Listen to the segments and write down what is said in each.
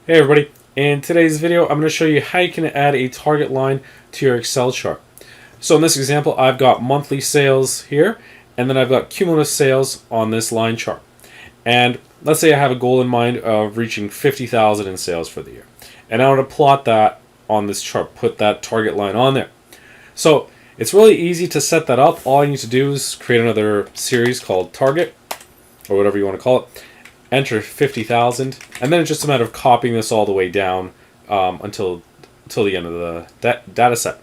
Hey everybody, in today's video I'm going to show you how you can add a target line to your Excel chart. So in this example I've got monthly sales here and then I've got cumulative sales on this line chart. And let's say I have a goal in mind of reaching 50,000 in sales for the year. And I want to plot that on this chart, put that target line on there. So it's really easy to set that up. All I need to do is create another series called target or whatever you want to call it. Enter 50,000, and then it's just a matter of copying this all the way down until the end of the data set.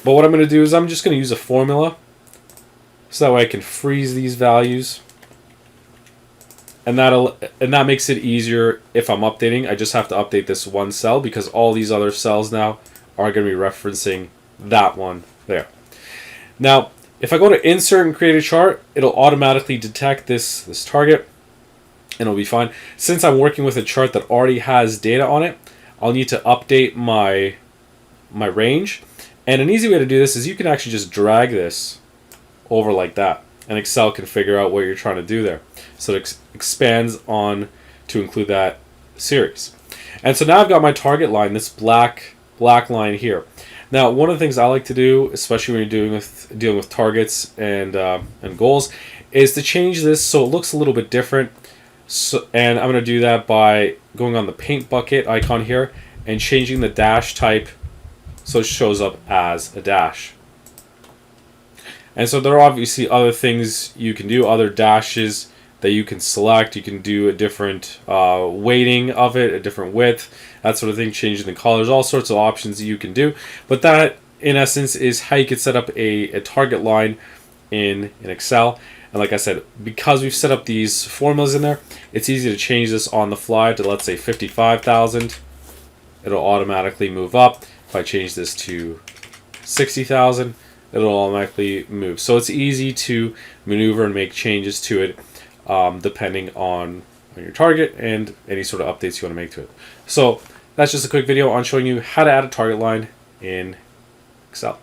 But what I'm going to do is I'm just going to use a formula so that way I can freeze these values, and that makes it easier if I'm updating. I just have to update this one cell because all these other cells now are going to be referencing that one there. Now, if I go to Insert and Create a Chart, it'll automatically detect this target. And it'll be fine. Since I'm working with a chart that already has data on it, I'll need to update my range. And an easy way to do this is you can actually just drag this over like that, and Excel can figure out what you're trying to do there. So it expands on to include that series. And so now I've got my target line, this black line here. Now, one of the things I like to do, especially when you're dealing with targets and goals, is to change this so it looks a little bit different. So, and I'm going to do that by going on the paint bucket icon here and changing the dash type so it shows up as a dash. And so there are obviously other things you can do, other dashes that you can select. You can do a different weighting of it, a different width, that sort of thing, changing the colors, all sorts of options that you can do. But that, in essence, is how you can set up a target line in Excel. And like I said, because we've set up these formulas in there, it's easy to change this on the fly to, let's say, 55,000. It'll automatically move up. If I change this to 60,000, it'll automatically move. So it's easy to maneuver and make changes to it depending on your target and any sort of updates you want to make to it. So that's just a quick video on showing you how to add a target line in Excel.